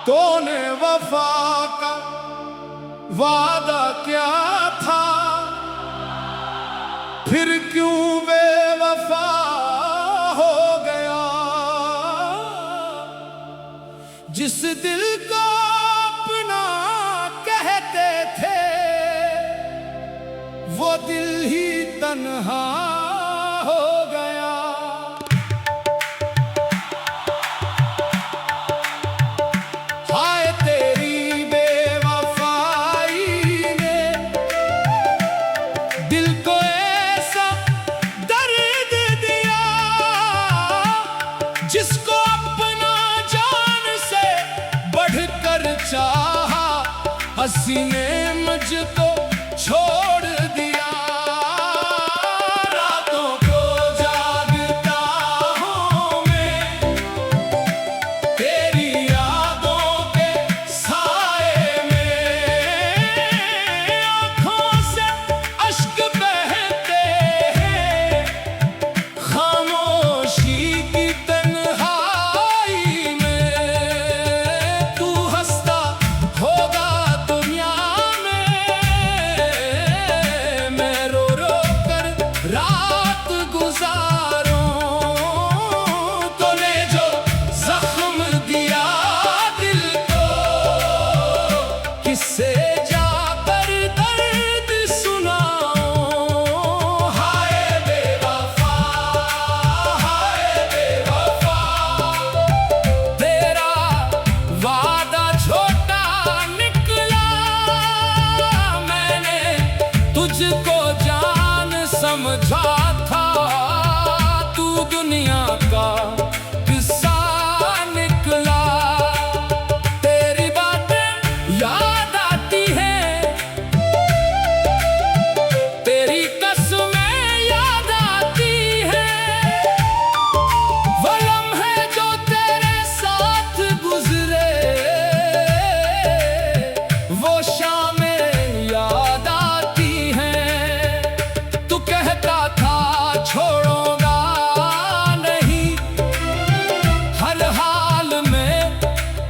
तूने वफा का वादा क्या था, फिर क्यों बेवफा हो गया। जिस दिल को अपना कहते थे, वो दिल ही तन्हा हो गया। हाय तेरी बेवफाई ने दिल को ऐसा दर्द दिया, जिसको अपना जान से बढ़कर चाहा, हंसी ने मुझको छोड़ दिया। रातों को जागता हूँ मैं तेरी यादों के साए में, आँखों से अश्क बहते हैं खामोशी की तन्हाई में। तू हंसता होगा दुनिया में, मैं रो रो कर रात गुजारूं। तूने जो जख्म दिया दिल को, किससे जाकर दर्द सुनाऊं। हाय बेवफा, हाय बेवफा, तेरा वादा छोटा निकला। मैंने तुझको जान समझा था, तू दुनिया का किस्सा निकला। तेरी बातें याद आती हैं, तेरी कसमें याद आती हैं, वो लम्हे जो तेरे साथ गुजरे, वो शामें याद आती हैं। तू कहता था छोड़ूंगा नहीं, हर हाल में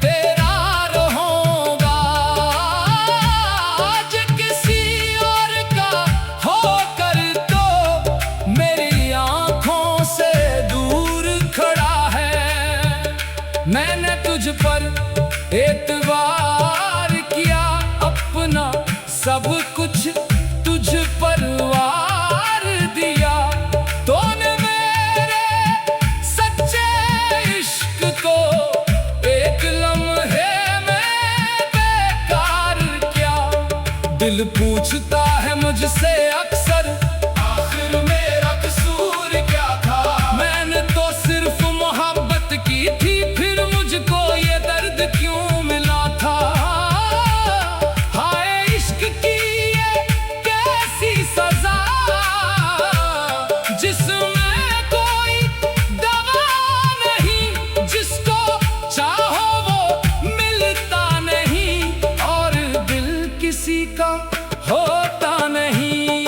तेरा रहूंगा। आज किसी और का होकर तो मेरी आंखों से दूर खड़ा है। मैंने तुझ पर एतबार किया, अपना सब कुछ तुझ पर वार दिया। तूने मेरे सच्चे इश्क को एक लम्हे में बेकार किया। दिल पूछता है मुझसे अक्सर, आखिर मेरा कसूर क्या था। मैंने तो सिर्फ मोहब्बत की थी, फिर मुझको ये दर्द क्यों मिला था। हाय इश्क की ये कैसी सजा, जिसमें कोई दवा नहीं। जिसको चाहो वो मिलता नहीं, और दिल किसी का होता नहीं।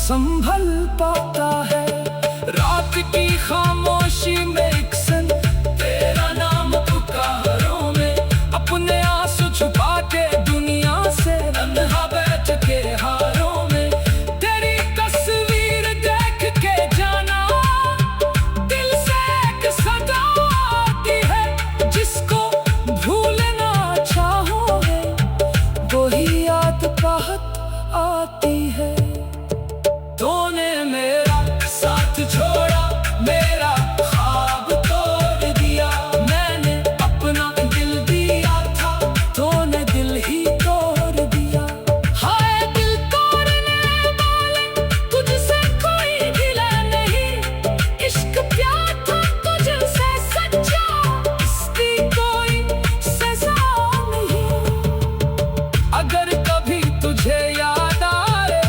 संभल पाता है। रात की खामोशी में एक सन तेरा नाम पुकारों में, अपने आंसू छुपा के दुनिया से तन्हा बैठ के हारों में। तेरी तस्वीर देख के जाना दिल से एक सदा आती है, जिसको भूलना चाहोगे वही याद बहुत आती है। तूने मेरा साथ छोड़ा, मेरा ख्वाब तोड़ दिया, मैंने अपना दिल दिया था, तूने दिल ही तोड़ दिया। हाय दिल तोड़ने वाले, तुझसे कोई गिला नहीं, इश्क प्यार था तुझसे सच्चा, इसकी कोई सजा नहीं। अगर कभी तुझे याद आए,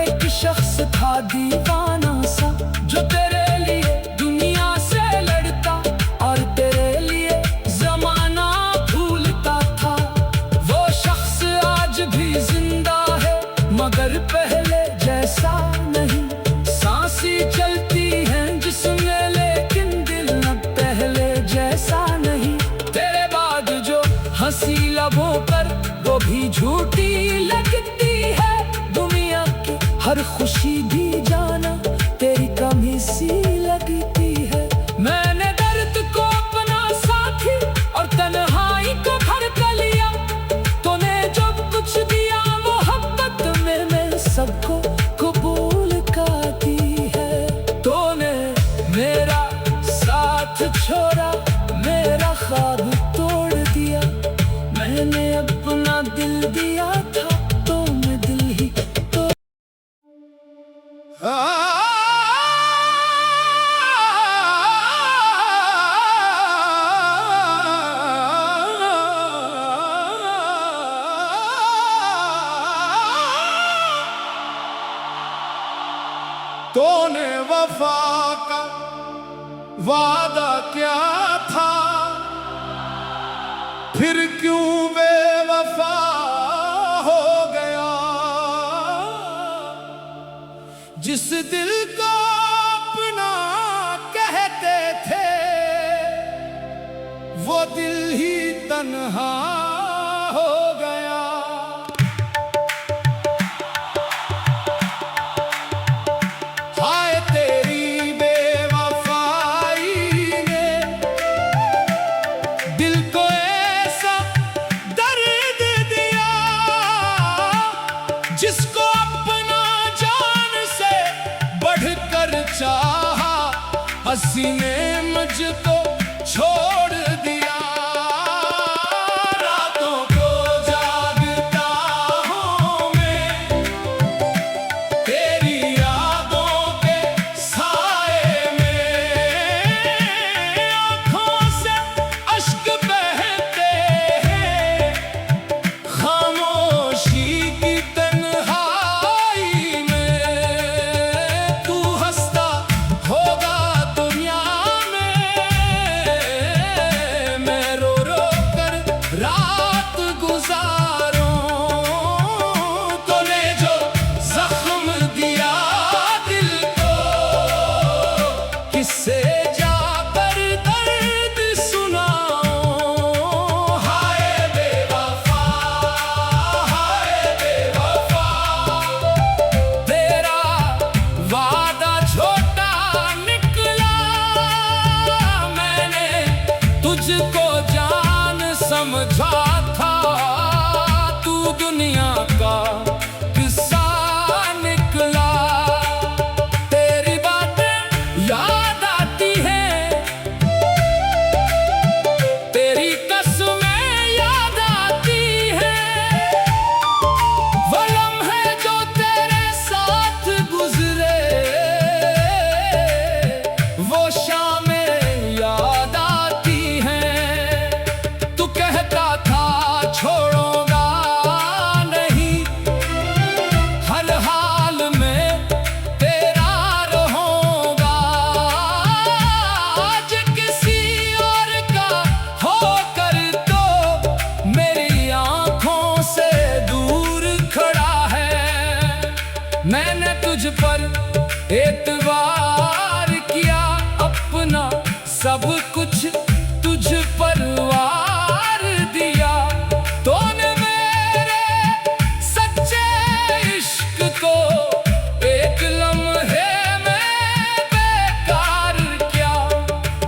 एक शख्स था दीवाना सा, जो तेरे लिए दुनिया से लड़ता और तेरे लिए जमाना भूलता था। वो शख्स आज भी जिंदा है, मगर पहले जैसा नहीं। सांसें चलती हैं जिसमें, लेकिन दिल अब पहले जैसा नहीं। तेरे बाद जो हंसी लबों पर, वो भी झूठी लगती है। दुनिया की हर खुशी भी जाना तेरी कमी सी लगती है। मैंने दर्द को अपना साथी और तन्हाई को घर कर लिया, तूने जो कुछ दिया मोहब्बत में मैं सबको कबूल कर दी है। तूने मेरा साथ छोड़ा, मेरा ख्वाब तोड़ दिया, मैंने अपना दिल दिया था, तूने दिल ही तोड़। तूने वफा का वादा क्या था, फिर क्यों बेवफा हो गया। जिस दिल को अपना कहते थे, वो दिल ही तन्हा हो गया। हाय तेरी बेवफाई ने दिल को ऐसा दर्द दिया, जिसको अपना जान से बढ़कर चाहा, हंसी ने मुझको छोड़ दिया। रातों को जागता हूँ मैं, तेरी यादों के साए में, आँखों से अश्क बहते हैं, खामोशी की तन्हाई में। तू हंसता होगा दुनिया में, तुझ पर एतबार किया, अपना सब कुछ तुझ पर वार दिया। तूने मेरे सच्चे इश्क को एक लम्हे में बेकार किया।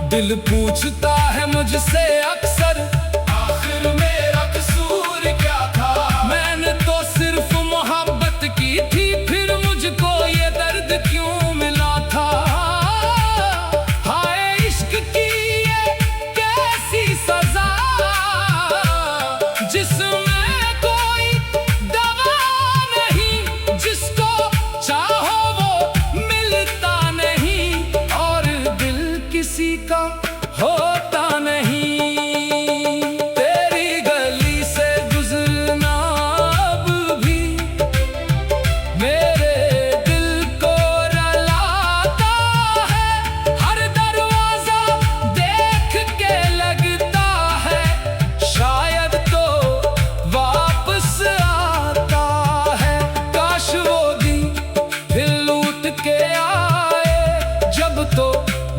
दिल पूछता है मुझसे अक्सर, आखिर मेरा कसूर क्या था? मैंने तो सिर्फ मोहब्बत की थी, फिर मुझको ये दर्द क्यों मिला था? हाय इश्क की ये कैसी सजा, जिसमें कोई दवा नहीं, जिसको चाहो वो मिलता नहीं, और दिल किसी का होता नहीं। तेरी गली से गुजरना अब भी मेरे दिल को रुलाता है। हर दरवाजा देख के लगता है, शायद तो वापस आता है। काश वो दिन फिर लौट के आए, जब तो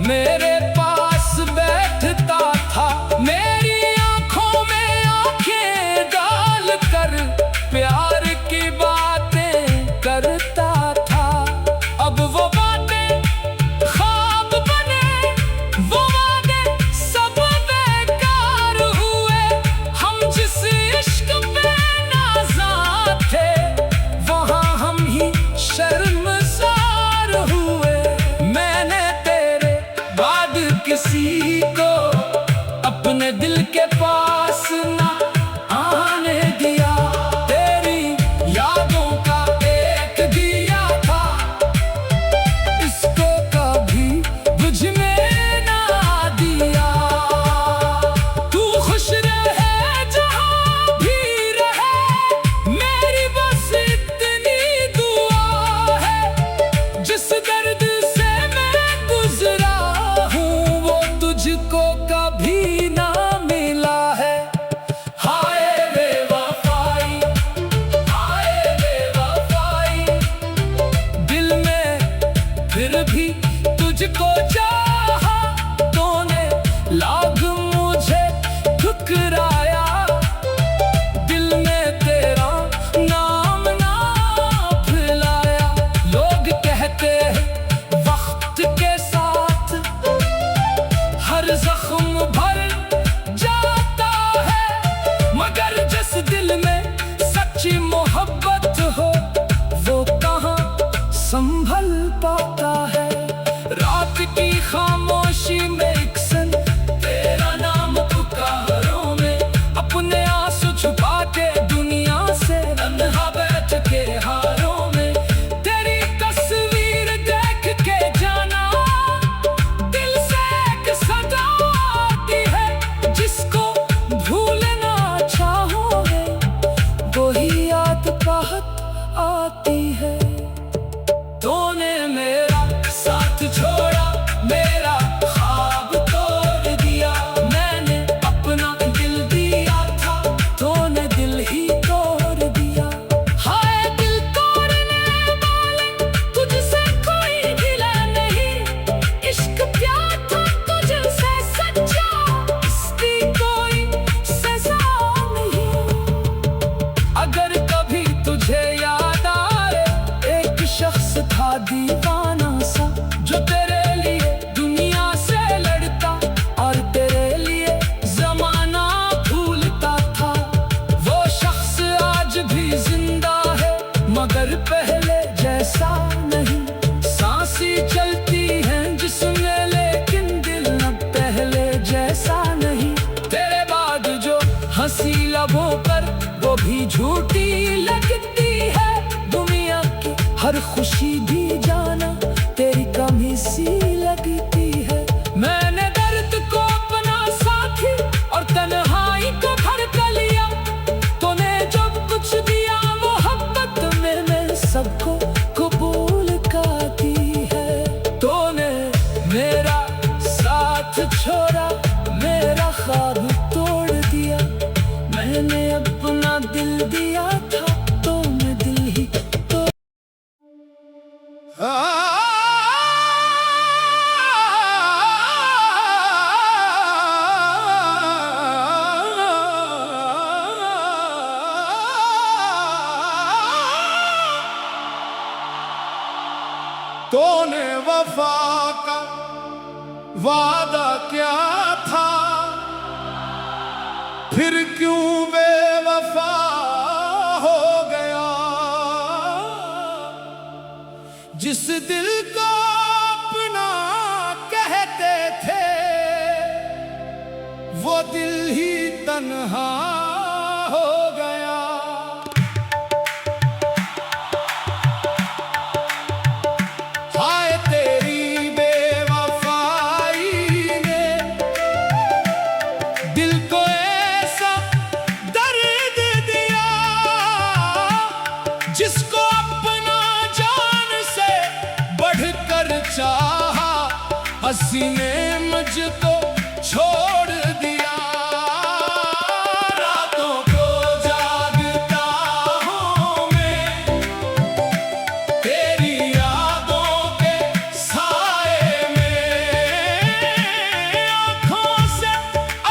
मेरे पास बैठता था, मेरी आंखों में आंखें डाल कर प्यार की बातें करता था। अब वो बातें ख्वाब बने, वो वादे सब बेकार हुए। हम जिस इश्क पे नाज़ा थे, वहाँ हम ही शर्मसार हुए। मैंने तेरे बाद किसी को अपने दिल के पास ना आने दिया। तेरी यादों का एक दिया था, इसको कभी बुझ में ना दिया। तू खुश रहे जहाँ भी रहे, मेरी बस इतनी दुआ है। जिस दर्द से मैं गुजरा हूँ, वो तुझको कभी ना मिला है। हाय बेवफाई, हाय बेवफाई, दिल में फिर भी तुझको चाहा। तूने लाख मुझे ठुकराया, दिल में तेरा नाम ना फैलाया। लोग कहते हैं वक्त के साथ हर जख्म भर जाता है, मगर जिस दिल में सच्ची मोहब्बत हो, वो कहाँ संभल पाता है। रात की खामोशी में एक सन तेरा नाम पुकारों में, अपने आंसू छुपा के दुनिया से तन्हा बैठ के हारों में। तेरी तस्वीर देख के जाना, दिल से एक सदा आती है, जिसको भूलना चाहोगे वही याद बहुत आती है। तूने मेरा साथ छोड़ा, मेरा ख्वाब तोड़ दिया। मैंने अपना दिल दिया था, तूने दिल ही तोड़ दिया। हाय दिल तोड़ने वाले, तुझसे कोई गिला नहीं। इश्क प्यार था तुझसे सच्चा, इसकी कोई सजा नहीं। अगर कभी तुझे याद आए, एक शख्स था दीवाना सा, जो तेरे लिए दुनिया से लड़ता और तेरे लिए जमाना भूलता था। वो शख्स आज भी जिंदा है, मगर पहले जैसा नहीं। सांसें चलती हैं जिसमें, लेकिन दिल न पहले जैसा नहीं। तेरे बाद जो हंसी लबों पर, वो भी झूठी लगती है। दुनिया की हर खुशी भी जाना तेरी कमी सी लगती है। मैंने दर्द को अपना साथी और तन्हाई को घर कर लिया। तूने जब कुछ दिया मोहब्बत में, मैं सबको कबूल करती है। तूने मेरा साथ छोड़ा, मेरा ख्वाब तोड़ दिया। मैंने अपना दिल दिया था, तो मैं दिल ही तूने वफा का वादा क्या था, फिर क्यों बेवफा हो गया। जिस दिल को अपना कहते थे, वो दिल ही तन्हा हो गया। हाय तेरी बेवफाई ने दिल को ऐसा दर्द दिया, जिसको अपना जान से बढ़कर चाहा, हंसी ने मुझको छोड़ दिया। रातों को जागता हूँ मैं तेरी यादों के साए में, आँखों से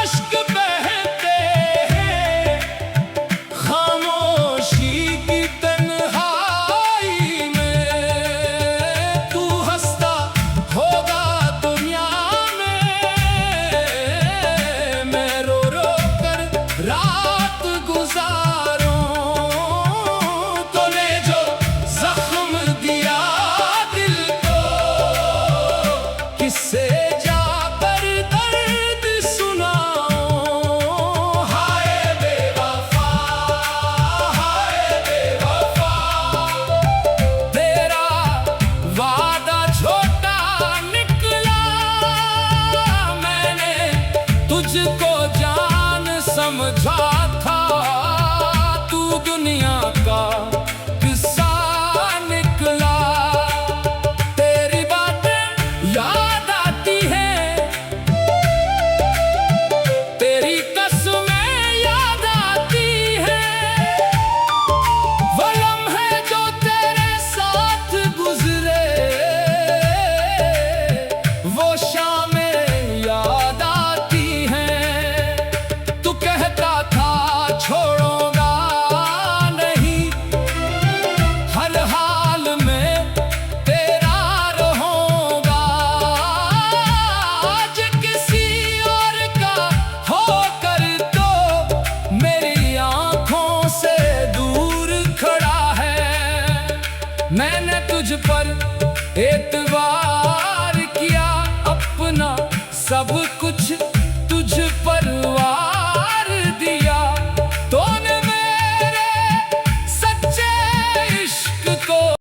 अश्क बहते हैं खामोशी की तन्हाई में। तू हंसता होगा दुनिया में, मैं रो रो कर रात गुजारूं। तूने जो जख्म दिया दिल को, किससे जाकर दर्द सुनाऊं। हाय बेवफा, हाय बेवफा, तेरा वादा झूठा निकला। मैंने तुझको जान समझा था, तू दुनिया का किस्सा निकला। तेरी बातें याद आती हैं, तेरी कसमें याद आती हैं, वो लम्हे जो तेरे साथ गुजरे, वो शामें याद आती हैं। तू कहता था छोड़ूंगा नहीं, हर हाल में तेरा रहूंगा। आज किसी और का होकर तो मेरी आंखों से दूर खड़ा है। मैंने तुझ पर एतबार किया, अपना सब